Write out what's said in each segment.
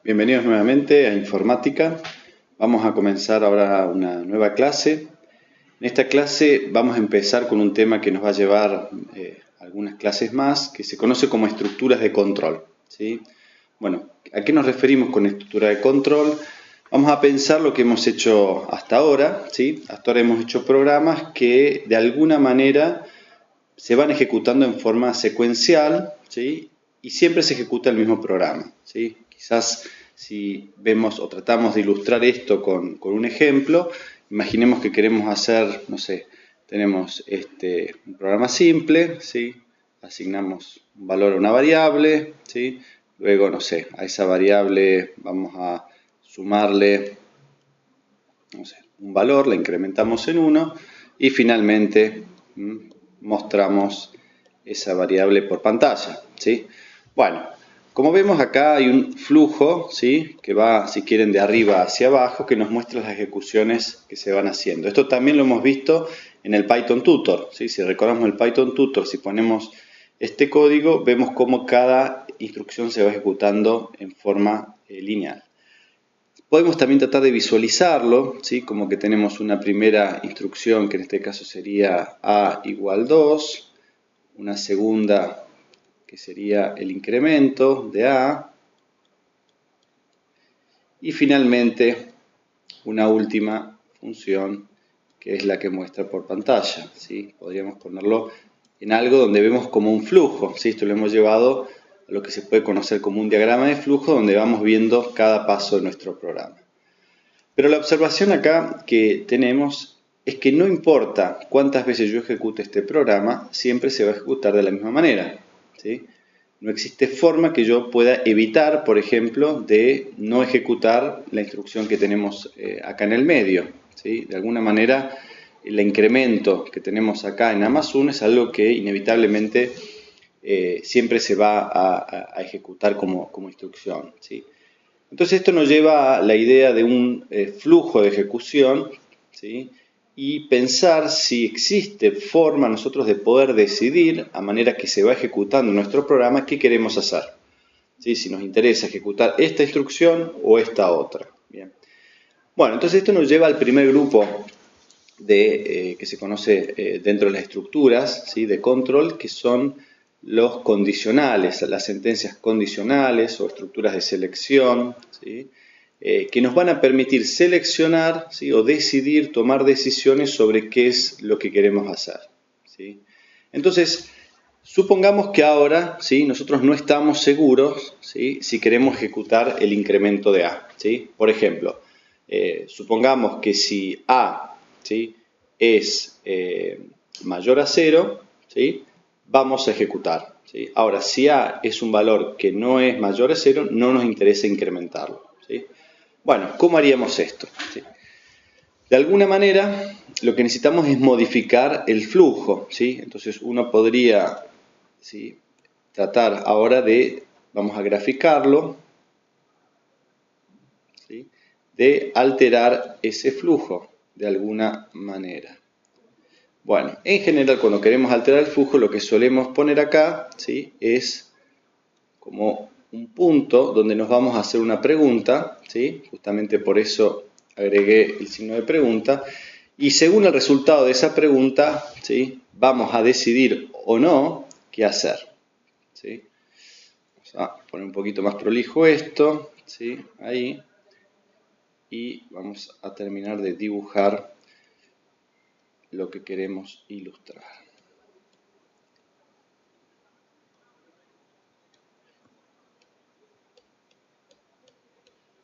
Bienvenidos nuevamente a Informática. Vamos a comenzar ahora una nueva clase. En esta clase vamos a empezar con un tema que nos va a llevar algunas clases más, que se conoce como estructuras de control, ¿sí? Bueno, ¿a qué nos referimos con estructura de control? Vamos a pensar lo que hemos hecho hasta ahora, ¿sí? Hasta ahora hemos hecho programas que de alguna manera se van ejecutando en forma secuencial, ¿sí? Y siempre se ejecuta el mismo programa, ¿sí? Quizás si vemos o tratamos de ilustrar esto con un ejemplo, imaginemos que queremos hacer, no sé, tenemos un programa simple, ¿sí? Asignamos un valor a una variable, ¿sí? Luego, no sé, a esa variable vamos a sumarle, no sé, un valor, la incrementamos en 1 y finalmente mostramos esa variable por pantalla, ¿sí? Bueno, como vemos acá hay un flujo, ¿sí? Que va, si quieren, de arriba hacia abajo, que nos muestra las ejecuciones que se van haciendo. Esto también lo hemos visto en el Python Tutor, ¿sí? Si recordamos el Python Tutor, si ponemos este código, vemos cómo cada instrucción se va ejecutando en forma lineal. Podemos también tratar de visualizarlo, ¿sí? Como que tenemos una primera instrucción, que en este caso sería A igual 2, una segunda que sería el incremento de A, y finalmente una última función que es la que muestra por pantalla, ¿sí? Podríamos ponerlo en algo donde vemos como un flujo, ¿sí? Esto lo hemos llevado a lo que se puede conocer como un diagrama de flujo, donde vamos viendo cada paso de nuestro programa. Pero la observación acá que tenemos es que no importa cuántas veces yo ejecute este programa, siempre se va a ejecutar de la misma manera, ¿sí? No existe forma que yo pueda evitar, por ejemplo, de no ejecutar la instrucción que tenemos acá en el medio, ¿sí? De alguna manera, el incremento que tenemos acá en A más 1 es algo que inevitablemente siempre se va a ejecutar como instrucción, ¿sí? Entonces esto nos lleva a la idea de un flujo de ejecución, ¿sí? Y pensar si existe forma nosotros de poder decidir, a manera que se va ejecutando nuestro programa, qué queremos hacer, ¿sí? Si nos interesa ejecutar esta instrucción o esta otra. Bien. Bueno, entonces esto nos lleva al primer grupo que se conoce dentro de las estructuras, ¿sí? De control, que son los condicionales, las sentencias condicionales o estructuras de selección, ¿sí? Que nos van a permitir seleccionar, ¿sí? O decidir, tomar decisiones sobre qué es lo que queremos hacer, ¿sí? Entonces, supongamos que ahora, ¿sí? Nosotros no estamos seguros, ¿sí? Si queremos ejecutar el incremento de A, ¿sí? Por ejemplo, supongamos que si A, ¿sí? Es mayor a 0, ¿sí? Vamos a ejecutar, ¿sí? Ahora, si A es un valor que no es mayor a 0, no nos interesa incrementarlo, ¿sí? Bueno, ¿cómo haríamos esto? ¿Sí? De alguna manera, lo que necesitamos es modificar el flujo, ¿sí? Entonces uno podría, ¿sí? Tratar ahora de, vamos a graficarlo, ¿sí? De alterar ese flujo de alguna manera. Bueno, en general cuando queremos alterar el flujo, lo que solemos poner acá, ¿sí? Es como un punto donde nos vamos a hacer una pregunta, ¿sí? Justamente por eso agregué el signo de pregunta, y según el resultado de esa pregunta, ¿sí? Vamos a decidir o no qué hacer, ¿sí? Vamos a poner un poquito más prolijo esto, ¿sí? Ahí, y vamos a terminar de dibujar lo que queremos ilustrar.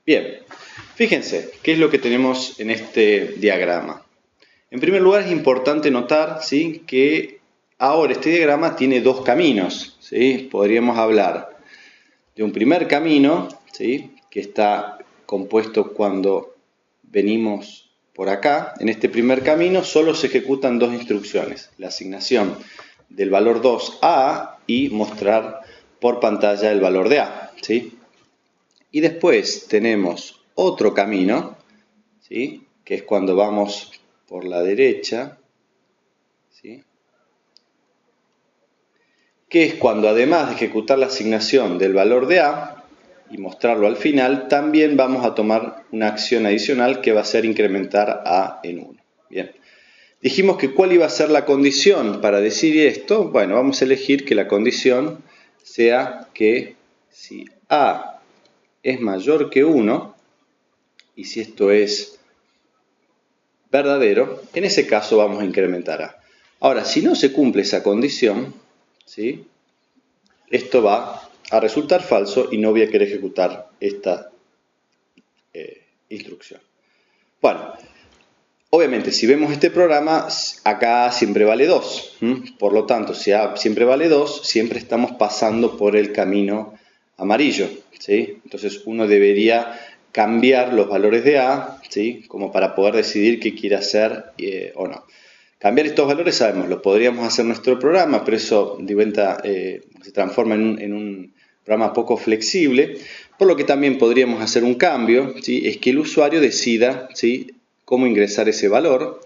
Bien, fíjense, ¿qué es lo que tenemos en este diagrama? En primer lugar, es importante notar, ¿sí? Que ahora este diagrama tiene dos caminos, ¿sí? Podríamos hablar de un primer camino, ¿sí? Que está compuesto cuando venimos por acá. En este primer camino solo se ejecutan dos instrucciones, la asignación del valor 2 a A y mostrar por pantalla el valor de A, ¿sí? Y después tenemos otro camino, ¿sí? Que es cuando vamos por la derecha, ¿sí? Que es cuando además de ejecutar la asignación del valor de A, y mostrarlo al final, también vamos a tomar una acción adicional que va a ser incrementar a en 1. Bien. Dijimos que cuál iba a ser la condición para decir esto. Bueno, vamos a elegir que la condición sea que si a es mayor que 1, y si esto es verdadero, en ese caso vamos a incrementar a. Ahora, si no se cumple esa condición, ¿sí?, esto va a resultar falso y no voy a querer ejecutar esta instrucción. Bueno, obviamente si vemos este programa, acá siempre vale 2. Por lo tanto, si A siempre vale 2, siempre estamos pasando por el camino amarillo, ¿sí? Entonces uno debería cambiar los valores de A, ¿sí?, como para poder decidir qué quiere hacer o no. Cambiar estos valores, sabemos, lo podríamos hacer en nuestro programa, pero eso de vuelta se transforma en un programa poco flexible, por lo que también podríamos hacer un cambio, ¿sí?, es que el usuario decida, ¿sí?, cómo ingresar ese valor.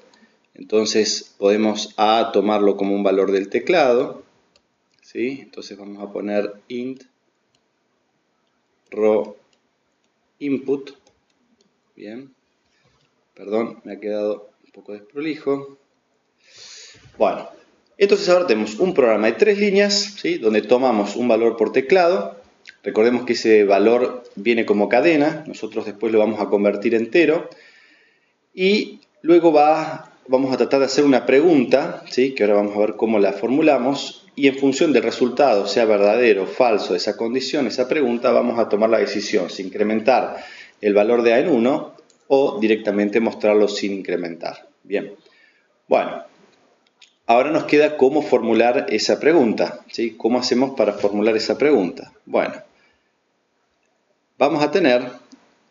Entonces podemos tomarlo como un valor del teclado, ¿sí? Entonces vamos a poner int raw input. Bien, perdón, me ha quedado un poco desprolijo. Bueno, entonces ahora tenemos un programa de 3 líneas, ¿sí?, donde tomamos un valor por teclado. Recordemos que ese valor viene como cadena, nosotros después lo vamos a convertir entero. Y luego vamos a tratar de hacer una pregunta, ¿sí?, que ahora vamos a ver cómo la formulamos, y en función del resultado, sea verdadero o falso de esa condición, esa pregunta, vamos a tomar la decisión si incrementar el valor de A en 1 o directamente mostrarlo sin incrementar. Bien, bueno, ahora nos queda cómo formular esa pregunta, ¿sí? ¿Cómo hacemos para formular esa pregunta? Bueno, vamos a tener,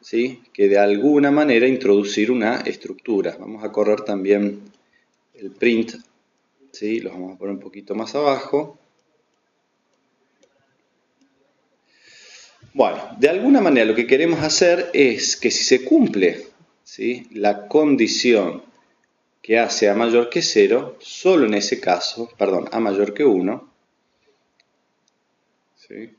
¿sí?, que de alguna manera introducir una estructura. Vamos a correr también el print, ¿sí?, los vamos a poner un poquito más abajo. Bueno, de alguna manera lo que queremos hacer es que si se cumple, ¿sí?, la condición que A sea mayor que 0, solo en ese caso, perdón, A mayor que 1, ¿sí?,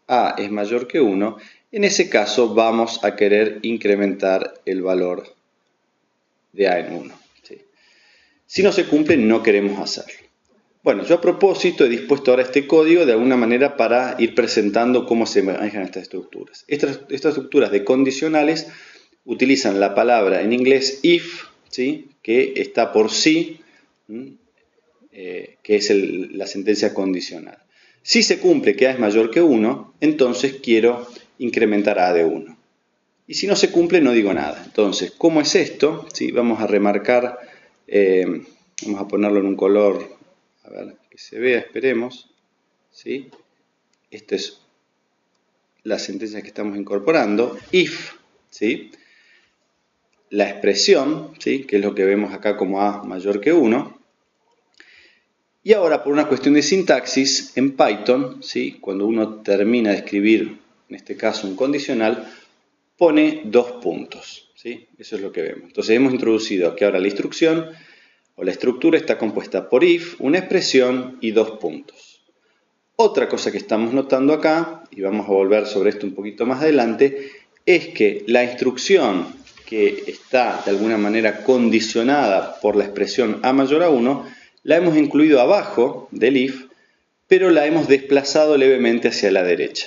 A es mayor que 1, en ese caso vamos a querer incrementar el valor de A en 1. ¿Sí? Si no se cumple, no queremos hacerlo. Bueno, yo a propósito he dispuesto ahora este código de alguna manera para ir presentando cómo se manejan estas estructuras. Estas estructuras de condicionales utilizan la palabra en inglés if, ¿sí?, que está por sí, que es la sentencia condicional. Si se cumple que A es mayor que 1, entonces quiero incrementar A de 1. Y si no se cumple, no digo nada. Entonces, ¿cómo es esto? ¿Sí? Vamos a remarcar, vamos a ponerlo en un color, a ver, que se vea, esperemos. ¿Sí? Esta es la sentencia que estamos incorporando. If, ¿sí?, la expresión, ¿sí?, que es lo que vemos acá como A mayor que 1. Y ahora, por una cuestión de sintaxis, en Python, ¿sí?, cuando uno termina de escribir, en este caso un condicional, pone 2 puntos, ¿sí? Eso es lo que vemos. Entonces hemos introducido que ahora la instrucción o la estructura está compuesta por if, una expresión y 2 puntos. Otra cosa que estamos notando acá, y vamos a volver sobre esto un poquito más adelante, es que la instrucción que está de alguna manera condicionada por la expresión A mayor a 1, la hemos incluido abajo del if, pero la hemos desplazado levemente hacia la derecha.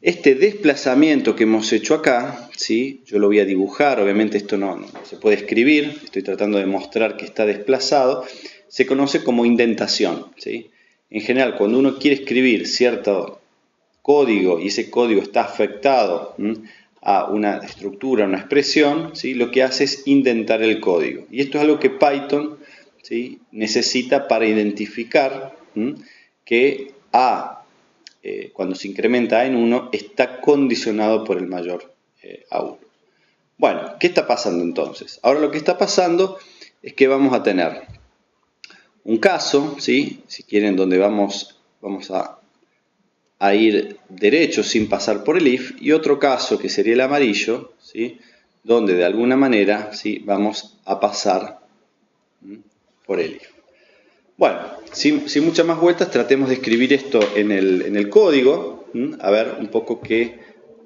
Este desplazamiento que hemos hecho acá, ¿sí?, yo lo voy a dibujar, obviamente esto no se puede escribir, estoy tratando de mostrar que está desplazado, se conoce como indentación, ¿sí? En general, cuando uno quiere escribir cierto código y ese código está afectado a una estructura, a una expresión, ¿sí?, lo que hace es indentar el código. Y esto es algo que Python, ¿sí?, necesita para identificar que A, cuando se incrementa A en 1, está condicionado por el mayor a 1. Bueno, ¿qué está pasando entonces? Ahora lo que está pasando es que vamos a tener un caso, ¿sí?, si quieren, donde vamos a ir derecho sin pasar por el if, y otro caso que sería el amarillo, ¿sí?, donde de alguna manera, ¿sí?, vamos a pasar por el if. Bueno, sin muchas más vueltas, tratemos de escribir esto en el código, a ver un poco qué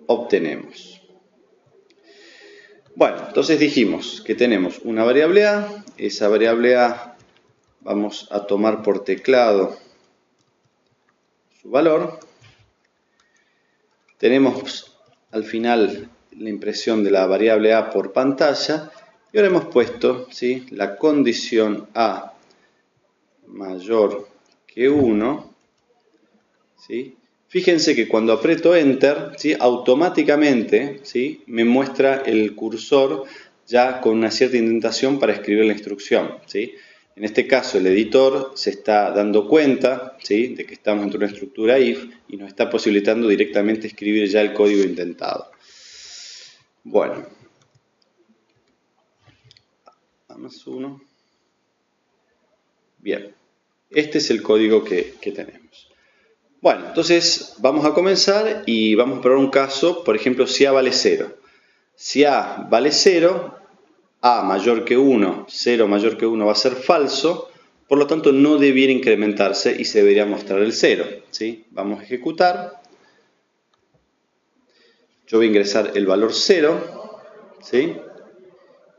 obtenemos. Bueno, entonces dijimos que tenemos una variable A, esa variable A vamos a tomar por teclado su valor. Tenemos al final la impresión de la variable A por pantalla y ahora hemos puesto, ¿sí?, la condición A mayor que 1, ¿sí? Fíjense que cuando aprieto Enter, ¿sí?, automáticamente, ¿sí?, me muestra el cursor ya con una cierta indentación para escribir la instrucción, ¿sí? En este caso el editor se está dando cuenta, ¿sí?, de que estamos dentro de una estructura if y nos está posibilitando directamente escribir ya el código indentado. Bueno, A más 1. Bien, este es el código que tenemos. Bueno, entonces vamos a comenzar y vamos a probar un caso, por ejemplo, si A vale 0. Si A vale 0, A mayor que 1, 0 mayor que 1 va a ser falso, por lo tanto no debiera incrementarse y se debería mostrar el 0, ¿sí? Vamos a ejecutar. Yo voy a ingresar el valor 0, ¿sí?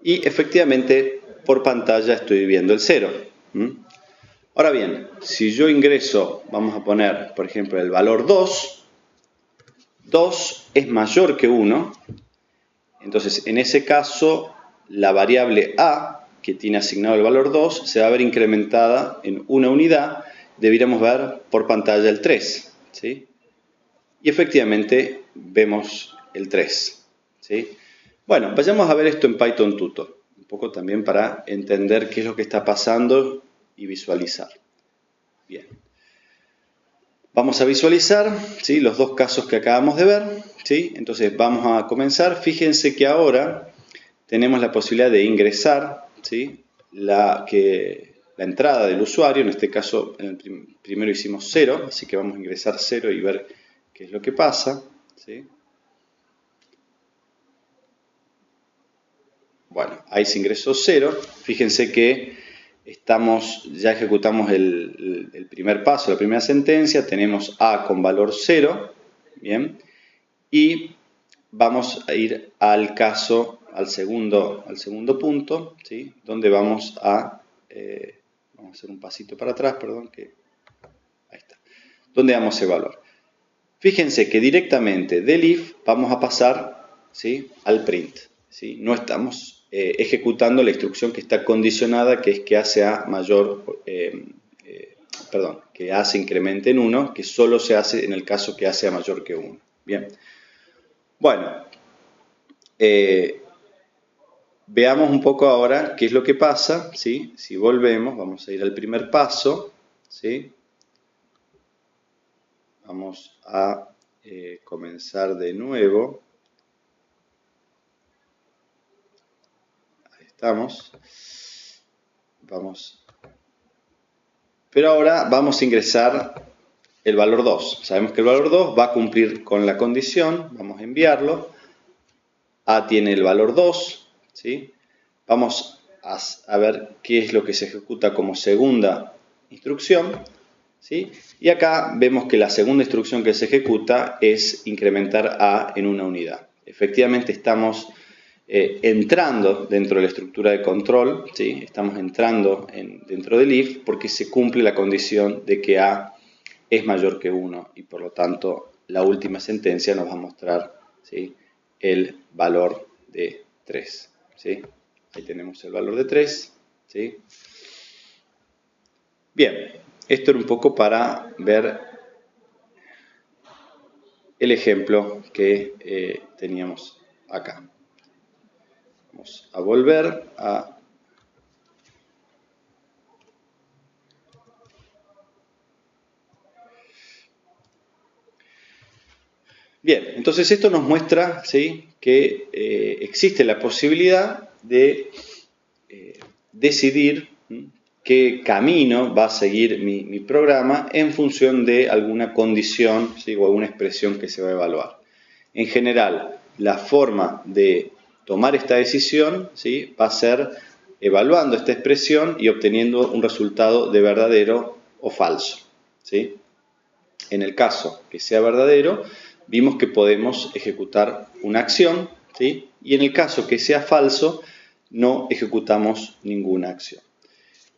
Y efectivamente por pantalla estoy viendo el 0. Ahora bien, si yo ingreso, vamos a poner, por ejemplo, el valor 2, 2 es mayor que 1, entonces en ese caso la variable A, que tiene asignado el valor 2, se va a ver incrementada en una unidad, deberíamos ver por pantalla el 3, ¿sí? Y efectivamente vemos el 3, ¿sí? Bueno, vayamos a ver esto en Python Tutor, un poco también para entender qué es lo que está pasando y visualizar. Bien. Vamos a visualizar, ¿sí?, los dos casos que acabamos de ver, ¿sí? Entonces vamos a comenzar. Fíjense que ahora tenemos la posibilidad de ingresar, ¿sí?, la entrada del usuario. En este caso, en el primero hicimos 0, así que vamos a ingresar 0 y ver qué es lo que pasa, ¿sí? Bueno, ahí se ingresó 0. Fíjense que ya ejecutamos el primer paso, la primera sentencia. Tenemos A con valor 0, bien, y vamos a ir al caso, al segundo punto, ¿sí?, donde vamos a hacer un pasito para atrás, perdón, ahí está, donde damos ese valor. Fíjense que directamente del if vamos a pasar, ¿sí?, al print, ¿sí? No estamos ejecutando la instrucción que está condicionada, que es que A sea mayor, que A se incremente en 1, que solo se hace en el caso que A sea mayor que 1. Bien. Bueno, veamos un poco ahora qué es lo que pasa, ¿sí? Si volvemos, vamos a ir al primer paso, ¿sí? Vamos a comenzar de nuevo. Ahí estamos. Pero ahora vamos a ingresar el valor 2. Sabemos que el valor 2 va a cumplir con la condición. Vamos a enviarlo. A tiene el valor 2, ¿sí? Vamos a ver qué es lo que se ejecuta como segunda instrucción, ¿sí? Y acá vemos que la segunda instrucción que se ejecuta es incrementar A en una unidad. Efectivamente estamos entrando dentro de la estructura de control, ¿sí? Estamos entrando dentro del if porque se cumple la condición de que A es mayor que 1 y por lo tanto la última sentencia nos va a mostrar, ¿sí?, el valor de 3, ¿sí? Ahí tenemos el valor de 3, ¿sí? Bien, esto era un poco para ver el ejemplo que teníamos acá. Vamos a volver a... Bien, entonces esto nos muestra, ¿sí?, que existe la posibilidad de decidir qué camino va a seguir mi programa en función de alguna condición, ¿sí?, o alguna expresión que se va a evaluar. En general, la forma de tomar esta decisión, ¿sí?, va a ser evaluando esta expresión y obteniendo un resultado de verdadero o falso, ¿sí? En el caso que sea verdadero, vimos que podemos ejecutar una acción, ¿sí? Y en el caso que sea falso, no ejecutamos ninguna acción.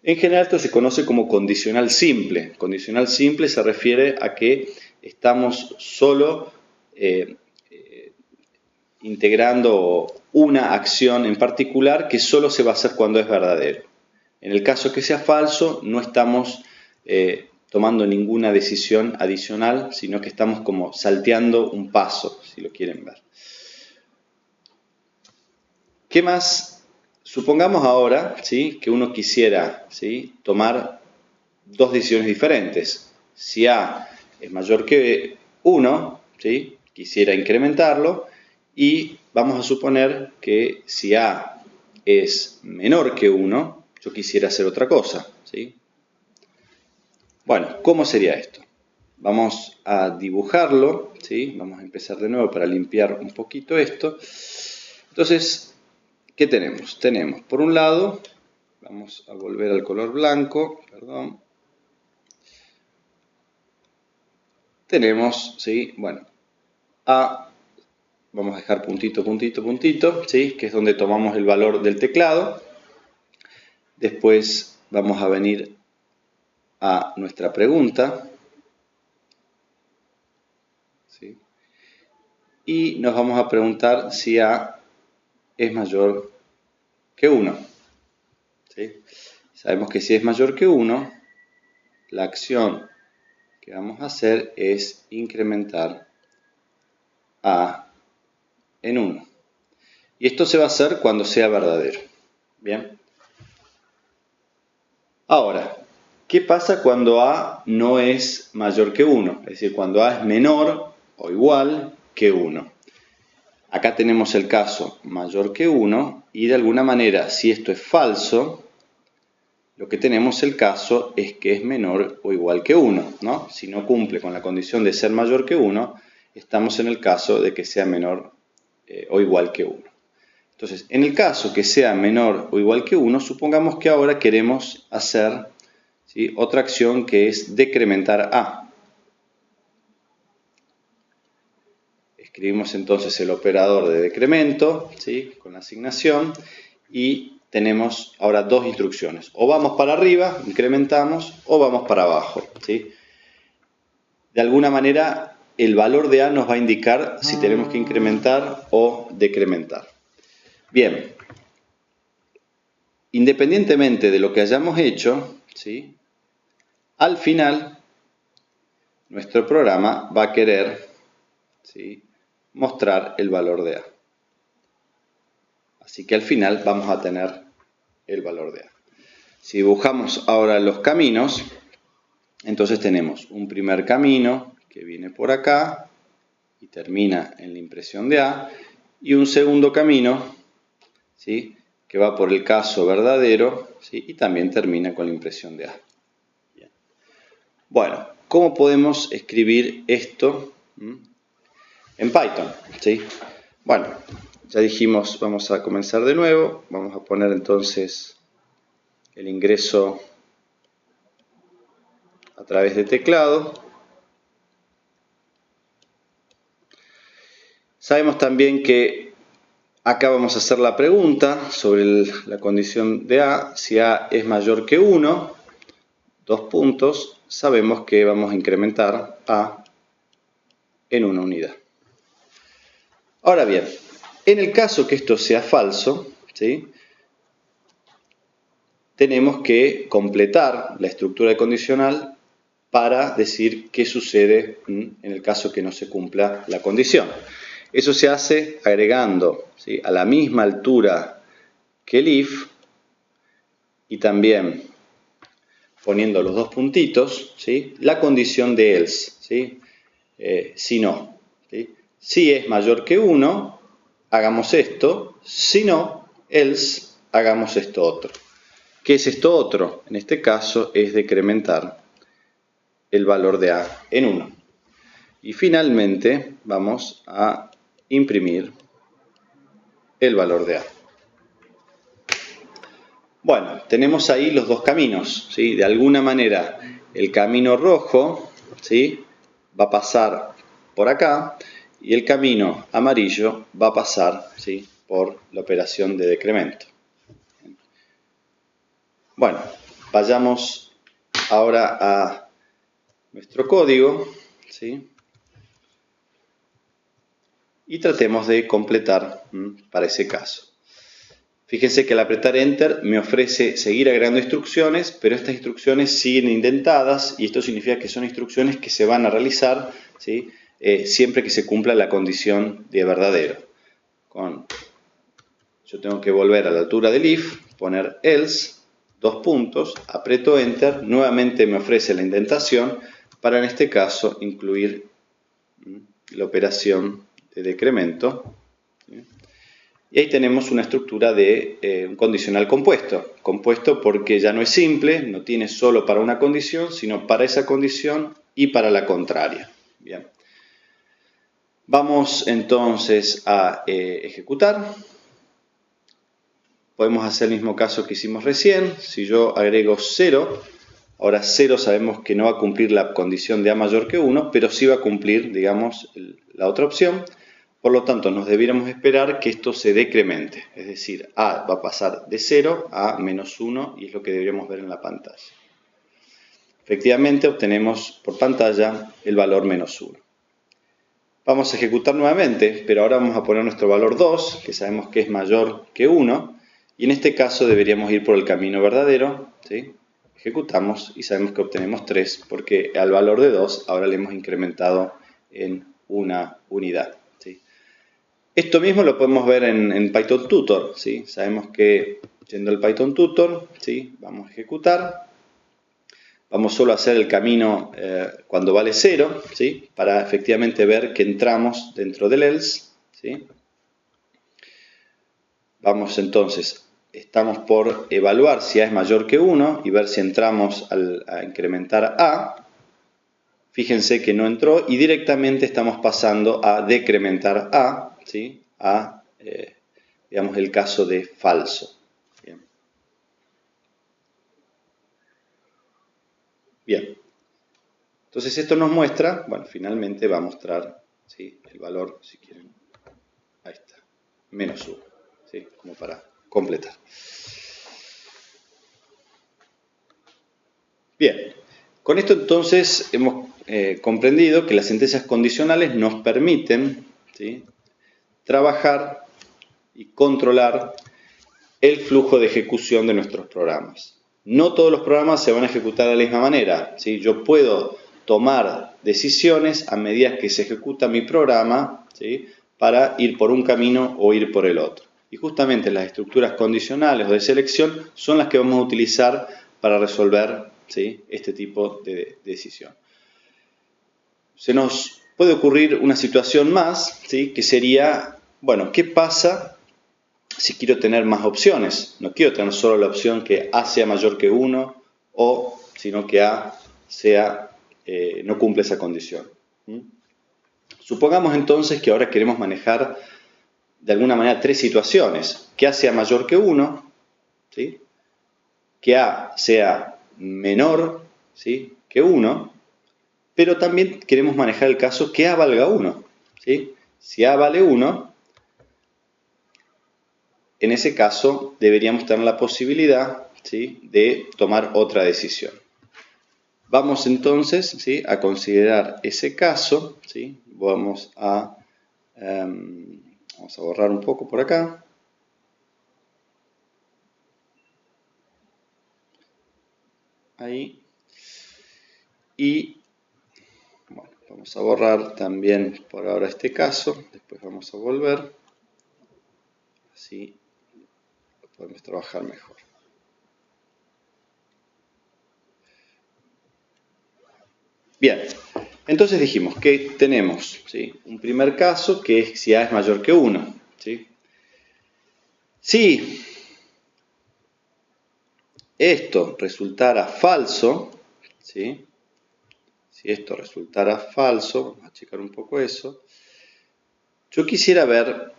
En general esto se conoce como condicional simple. Condicional simple se refiere a que estamos solo integrando una acción en particular que solo se va a hacer cuando es verdadero. En el caso que sea falso, no estamos tomando ninguna decisión adicional, sino que estamos como salteando un paso, si lo quieren ver. ¿Qué más? Supongamos ahora, ¿sí?, que uno quisiera, ¿sí?, tomar dos decisiones diferentes. Si A es mayor que 1, ¿sí?, quisiera incrementarlo, y vamos a suponer que si A es menor que 1, yo quisiera hacer otra cosa, ¿sí? Bueno, ¿cómo sería esto? Vamos a dibujarlo, ¿sí? Vamos a empezar de nuevo para limpiar un poquito esto. Entonces, ¿qué tenemos? Tenemos, por un lado, vamos a volver al color blanco, perdón. Tenemos, ¿sí?, bueno, A, vamos a dejar puntito, puntito, puntito, ¿sí?, que es donde tomamos el valor del teclado. Después vamos a venir a nuestra pregunta, ¿sí?, y nos vamos a preguntar si A es mayor que 1. ¿Sí? Sabemos que si es mayor que 1, la acción que vamos a hacer es incrementar A en 1. Y esto se va a hacer cuando sea verdadero. Bien. Ahora, ¿qué pasa cuando A no es mayor que 1? Es decir, cuando A es menor o igual que 1. Acá tenemos el caso mayor que 1 y de alguna manera, si esto es falso, lo que tenemos el caso es que es menor o igual que 1, ¿no? Si no cumple con la condición de ser mayor que 1, estamos en el caso de que sea menor o igual que 1. Entonces, en el caso que sea menor o igual que 1, supongamos que ahora queremos hacer, ¿sí?, otra acción que es decrementar A. Escribimos entonces el operador de decremento, ¿sí?, con la asignación, y tenemos ahora dos instrucciones. O vamos para arriba, incrementamos, o vamos para abajo, ¿sí? De alguna manera, el valor de A nos va a indicar si tenemos que incrementar o decrementar. Bien, independientemente de lo que hayamos hecho, ¿sí?, al final, nuestro programa va a querer, ¿sí?, mostrar el valor de A. Así que al final vamos a tener el valor de A. Si dibujamos ahora los caminos, entonces tenemos un primer camino que viene por acá y termina en la impresión de A, y un segundo camino, ¿sí?, que va por el caso verdadero, ¿sí?, y también termina con la impresión de A. Bien. Bueno, ¿cómo podemos escribir esto en Python? ¿Sí? Bueno, ya dijimos, vamos a comenzar de nuevo, vamos a poner entonces el ingreso a través de teclado. Sabemos también que acá vamos a hacer la pregunta sobre la condición de A. Si A es mayor que 1, 2 puntos, sabemos que vamos a incrementar A en una unidad. Ahora bien, en el caso que esto sea falso, ¿sí?, tenemos que completar la estructura condicional para decir qué sucede en el caso que no se cumpla la condición. Eso se hace agregando, ¿sí?, a la misma altura que el if y también poniendo los dos puntitos, ¿sí?, la condición de else, ¿sí?, si no, ¿sí?, si es mayor que 1, hagamos esto, si no, else, hagamos esto otro. ¿Qué es esto otro? En este caso es decrementar el valor de A en 1. Y finalmente vamos a imprimir el valor de A. Bueno, tenemos ahí los dos caminos, ¿sí? De alguna manera, el camino rojo, ¿sí? Va a pasar por acá y el camino amarillo va a pasar, ¿sí? Por la operación de decremento. Bueno, vayamos ahora a nuestro código, ¿sí? Y tratemos de completar para ese caso. Fíjense que al apretar Enter me ofrece seguir agregando instrucciones, pero estas instrucciones siguen indentadas y esto significa que son instrucciones que se van a realizar, ¿sí? Siempre que se cumpla la condición de verdadero. Yo tengo que volver a la altura del if, poner else, dos puntos, aprieto Enter, nuevamente me ofrece la indentación para en este caso incluir la operación de decremento. ¿Sí? Y ahí tenemos una estructura de un condicional compuesto. Compuesto porque ya no es simple, no tiene solo para una condición, sino para esa condición y para la contraria. Bien. Vamos entonces a ejecutar. Podemos hacer el mismo caso que hicimos recién. Si yo agrego 0, ahora 0 sabemos que no va a cumplir la condición de a mayor que 1, pero sí va a cumplir, digamos, la otra opción. Por lo tanto, nos debiéramos esperar que esto se decremente, es decir, a va a pasar de 0 a menos 1 y es lo que deberíamos ver en la pantalla. Efectivamente, obtenemos por pantalla el valor menos 1. Vamos a ejecutar nuevamente, pero ahora vamos a poner nuestro valor 2, que sabemos que es mayor que 1, y en este caso deberíamos ir por el camino verdadero, ¿sí? Ejecutamos y sabemos que obtenemos 3, porque al valor de 2 ahora le hemos incrementado en una unidad. Esto mismo lo podemos ver en Python Tutor, ¿sí? Sabemos que yendo al Python Tutor, ¿sí? Vamos a ejecutar, vamos solo a hacer el camino cuando vale 0, ¿sí? Para efectivamente ver que entramos dentro del else, ¿sí? Vamos entonces, estamos por evaluar si a es mayor que 1 y ver si entramos a incrementar a. Fíjense que no entró y directamente estamos pasando a decrementar a, ¿sí? A, digamos, el caso de falso. Bien. Bien. Entonces esto nos muestra, bueno, finalmente va a mostrar, ¿sí? El valor, si quieren, ahí está, menos 1, ¿sí? Como para completar. Bien, con esto entonces hemos comprendido que las sentencias condicionales nos permiten, ¿sí? Trabajar y controlar el flujo de ejecución de nuestros programas. No todos los programas se van a ejecutar de la misma manera, ¿sí? Yo puedo tomar decisiones a medida que se ejecuta mi programa, ¿sí? Para ir por un camino o ir por el otro. Y justamente las estructuras condicionales o de selección son las que vamos a utilizar para resolver, ¿sí? Este tipo de decisión. Se nos puede ocurrir una situación más, ¿sí? Que sería, bueno, ¿qué pasa si quiero tener más opciones? No quiero tener solo la opción que A sea mayor que 1 o sino que A sea, no cumple esa condición. Supongamos entonces que ahora queremos manejar de alguna manera tres situaciones. Que A sea mayor que 1, ¿sí? Que A sea menor, ¿sí? que 1, pero también queremos manejar el caso que A valga 1. ¿Sí? Si A vale 1, en ese caso deberíamos tener la posibilidad, ¿sí? de tomar otra decisión. Vamos entonces, ¿sí? a considerar ese caso, ¿sí? Vamos a borrar un poco por acá. Ahí. Y bueno, vamos a borrar también por ahora este caso, después vamos a volver, así podemos trabajar mejor. Bien, entonces dijimos que tenemos, ¿sí? un primer caso que es si A es mayor que 1. ¿Sí? Si esto resultara falso, ¿sí? Si esto resultara falso, vamos a checar un poco eso, yo quisiera ver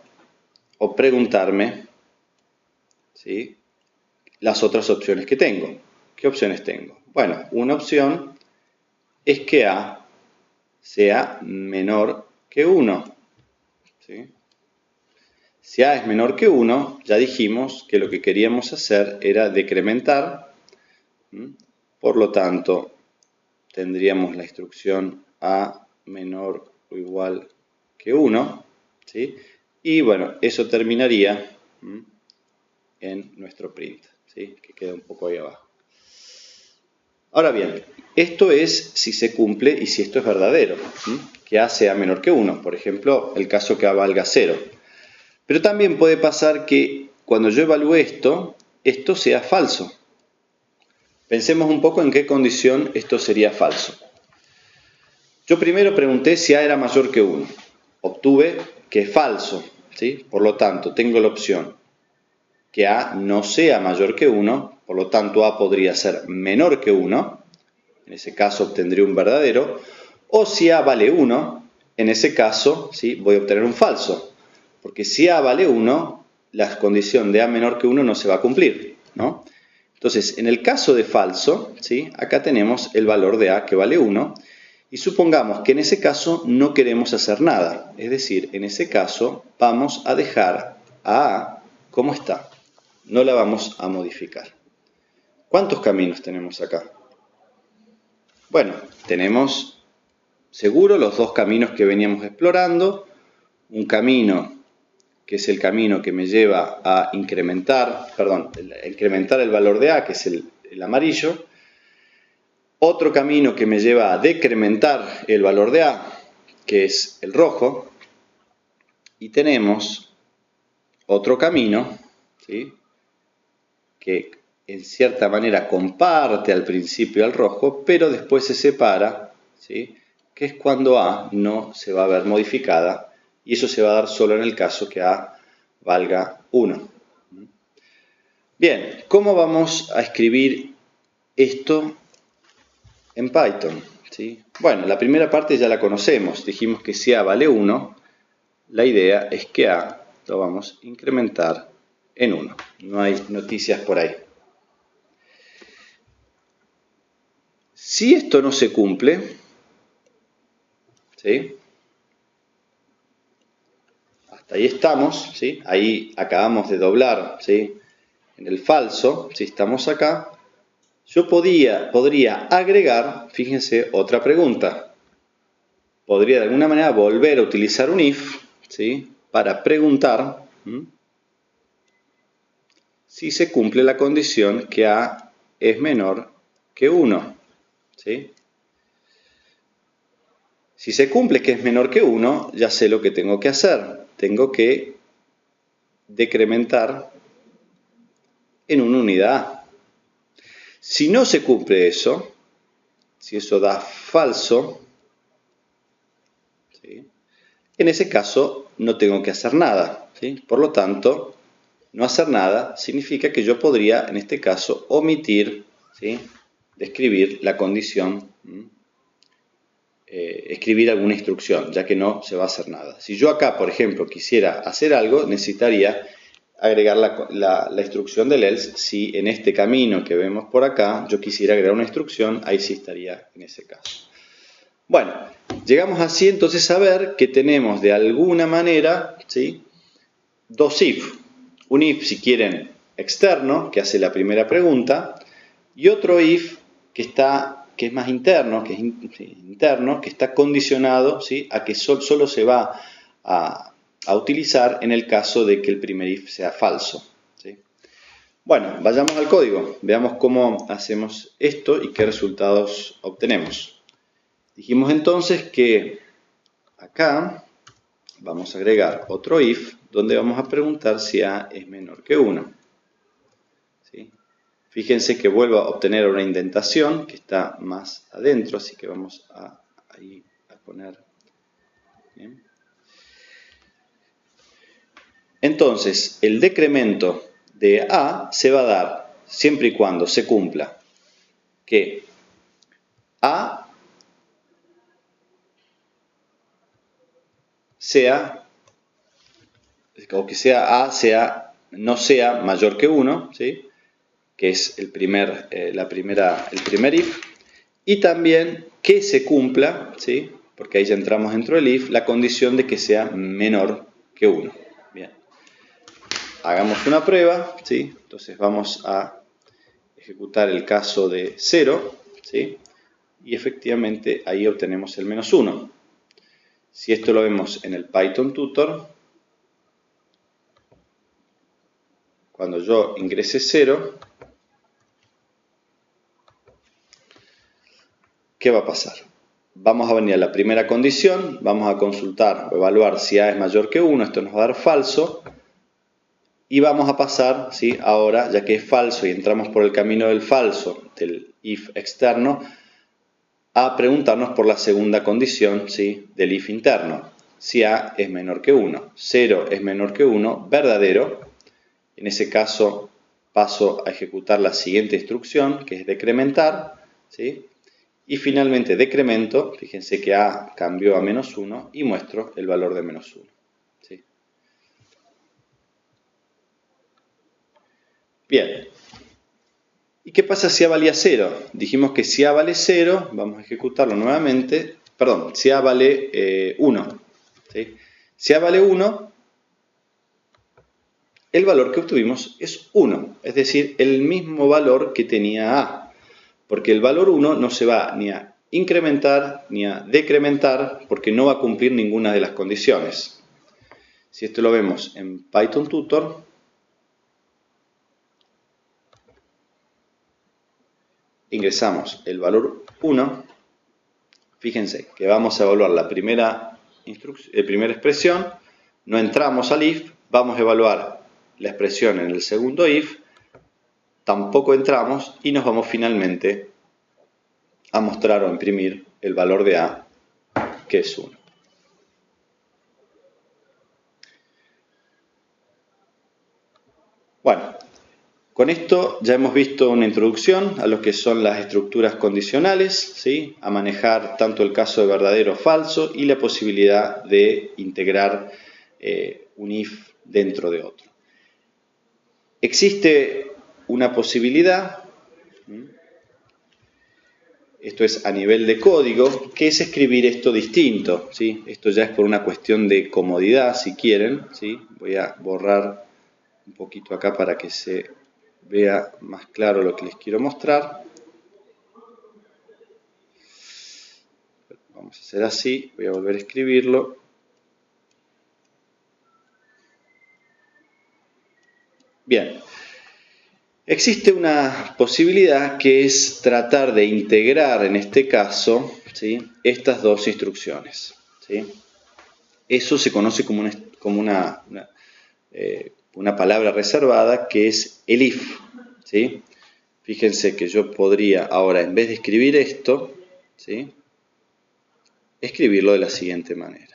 o preguntarme, ¿sí? las otras opciones que tengo. ¿Qué opciones tengo? Bueno, una opción es que A sea menor que 1. ¿Sí? Si A es menor que 1, ya dijimos que lo que queríamos hacer era decrementar. Por lo tanto, tendríamos la instrucción A menor o igual que 1. ¿Sí? Y bueno, eso terminaría en nuestro print, ¿sí? Que queda un poco ahí abajo. Ahora bien, esto es si se cumple y si esto es verdadero, que A sea menor que 1. Por ejemplo, el caso que A valga 0. Pero también puede pasar que cuando yo evalúe esto sea falso. Pensemos un poco en qué condición esto sería falso. Yo primero pregunté si A era mayor que 1. Obtuve que es falso, ¿sí? Por lo tanto, tengo la opción que A no sea mayor que 1, por lo tanto A podría ser menor que 1, en ese caso obtendré un verdadero, o si A vale 1, en ese caso ¿sí? Voy a obtener un falso, porque si A vale 1, la condición de A menor que 1 no se va a cumplir, ¿no? Entonces, en el caso de falso, ¿sí? Acá tenemos el valor de A que vale 1, y supongamos que en ese caso no queremos hacer nada, es decir, en ese caso vamos a dejar a A como está. No la vamos a modificar. ¿Cuántos caminos tenemos acá? Bueno, tenemos seguro los dos caminos que veníamos explorando. Un camino que es el camino que me lleva a incrementar el valor de A, que es el amarillo. Otro camino que me lleva a decrementar el valor de A, que es el rojo. Y tenemos otro camino, ¿sí? Que en cierta manera comparte al principio al rojo, pero después se separa, ¿sí? Que es cuando A no se va a ver modificada, y eso se va a dar solo en el caso que A valga 1. Bien, ¿cómo vamos a escribir esto en Python? ¿Sí? Bueno, la primera parte ya la conocemos, dijimos que si A vale 1, la idea es que A lo vamos a incrementar en 1, no hay noticias por ahí. Si esto no se cumple, ¿sí? Hasta ahí estamos, ¿sí? Ahí acabamos de doblar, ¿sí? En el falso, si estamos acá, yo podría agregar, fíjense, otra pregunta. Podría de alguna manera volver a utilizar un if, ¿sí? Para preguntar si se cumple la condición que A es menor que 1, ¿sí? Si se cumple que es menor que 1, ya sé lo que tengo que hacer. Tengo que decrementar en una unidad A. Si no se cumple eso, si eso da falso, ¿sí? En ese caso no tengo que hacer nada, ¿sí? Por lo tanto, no hacer nada significa que yo podría, en este caso, omitir, ¿sí? De escribir la condición, escribir alguna instrucción, ya que no se va a hacer nada. Si yo acá, por ejemplo, quisiera hacer algo, necesitaría agregar la instrucción del else. Si en este camino que vemos por acá yo quisiera agregar una instrucción, ahí sí estaría en ese caso. Bueno, llegamos así entonces a ver que tenemos de alguna manera, ¿sí? Dos if. Un if, si quieren, externo, que hace la primera pregunta, y otro if que es más interno, que está condicionado, ¿sí? A que solo se va a utilizar en el caso de que el primer if sea falso, ¿sí? Bueno, vayamos al código, veamos cómo hacemos esto y qué resultados obtenemos. Dijimos entonces que acá vamos a agregar otro if donde vamos a preguntar si A es menor que 1. ¿Sí? Fíjense que vuelvo a obtener una indentación que está más adentro, así que vamos a poner. ¿Bien? Entonces, el decremento de A se va a dar siempre y cuando se cumpla que A sea, o que sea A no sea mayor que 1, ¿sí? que es el primer if, y también que se cumpla, ¿sí? Porque ahí ya entramos dentro del if, la condición de que sea menor que 1. Bien. Hagamos una prueba, ¿sí? Entonces vamos a ejecutar el caso de 0, ¿sí? Y efectivamente ahí obtenemos el -1. Si esto lo vemos en el Python Tutor, cuando yo ingrese 0, ¿qué va a pasar? Vamos a venir a la primera condición, vamos a consultar o evaluar si A es mayor que 1, esto nos va a dar falso, y vamos a pasar, ¿sí? Ahora, ya que es falso y entramos por el camino del falso, del if externo, a preguntarnos por la segunda condición, ¿sí? Del if interno. Si A es menor que 1, 0 es menor que 1, verdadero. En ese caso paso a ejecutar la siguiente instrucción, que es decrementar, ¿sí? Y finalmente decremento, fíjense que A cambió a -1 y muestro el valor de -1. ¿Sí? Bien. ¿Y qué pasa si A valía 0? Dijimos que si A vale 0, vamos a ejecutarlo nuevamente. Perdón, si A vale 1. ¿Sí? Si A vale 1, el valor que obtuvimos es 1. Es decir, el mismo valor que tenía A. Porque el valor 1 no se va ni a incrementar ni a decrementar porque no va a cumplir ninguna de las condiciones. Si esto lo vemos en Python Tutor, ingresamos el valor 1, fíjense que vamos a evaluar la primera expresión, no entramos al if, vamos a evaluar la expresión en el segundo if, tampoco entramos y nos vamos finalmente a mostrar o imprimir el valor de A, que es 1. Bueno, con esto ya hemos visto una introducción a lo que son las estructuras condicionales, ¿sí? A manejar tanto el caso de verdadero o falso y la posibilidad de integrar un if dentro de otro. Existe una posibilidad, esto es a nivel de código, que es escribir esto distinto, ¿sí? Esto ya es por una cuestión de comodidad, si quieren, ¿sí? Voy a borrar un poquito acá para que se vea más claro lo que les quiero mostrar. Vamos a hacer así, voy a volver a escribirlo. Bien, existe una posibilidad que es tratar de integrar en este caso, ¿sí? Estas dos instrucciones, ¿sí? Eso se conoce como una palabra reservada que es el if, ¿sí? Fíjense que yo podría ahora, en vez de escribir esto, ¿sí? Escribirlo de la siguiente manera.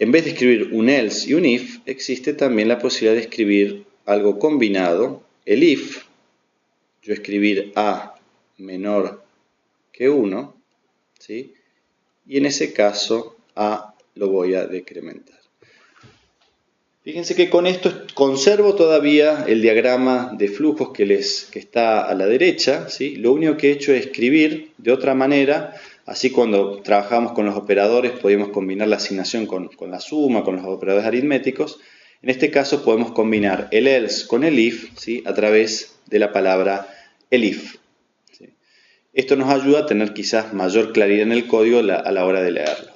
En vez de escribir un else y un if, existe también la posibilidad de escribir algo combinado, el if, yo escribir A menor que 1, ¿sí? Y en ese caso A lo voy a decrementar. Fíjense que con esto conservo todavía el diagrama de flujos que está a la derecha, ¿sí? Lo único que he hecho es escribir de otra manera. Así cuando trabajamos con los operadores podemos combinar la asignación con la suma, con los operadores aritméticos. En este caso podemos combinar el else con el if, ¿sí? A través de la palabra elif. ¿Sí? Esto nos ayuda a tener quizás mayor claridad en el código a la hora de leerlo.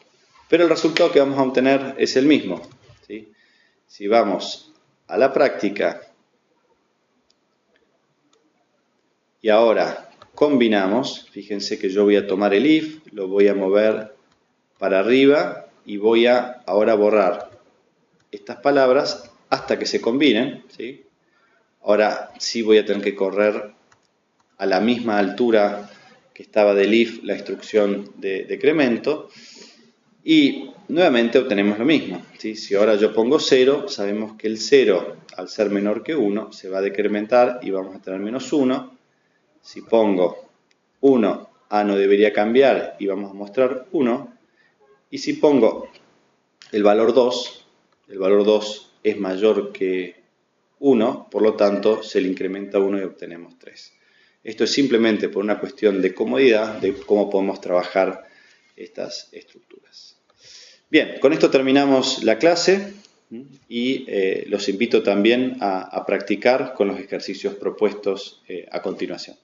Pero el resultado que vamos a obtener es el mismo, ¿sí? Si vamos a la práctica y ahora combinamos, fíjense que yo voy a tomar el if, lo voy a mover para arriba y voy a ahora borrar estas palabras hasta que se combinen, ¿sí? Ahora sí voy a tener que correr a la misma altura que estaba del if la instrucción de decremento y nuevamente obtenemos lo mismo, ¿sí? Si ahora yo pongo 0, sabemos que el 0 al ser menor que 1 se va a decrementar y vamos a tener -1. Si pongo 1, A no debería cambiar y vamos a mostrar 1. Y si pongo el valor 2 es mayor que 1, por lo tanto se le incrementa 1 y obtenemos 3. Esto es simplemente por una cuestión de comodidad de cómo podemos trabajar estas estructuras. Bien, con esto terminamos la clase y los invito también a practicar con los ejercicios propuestos a continuación.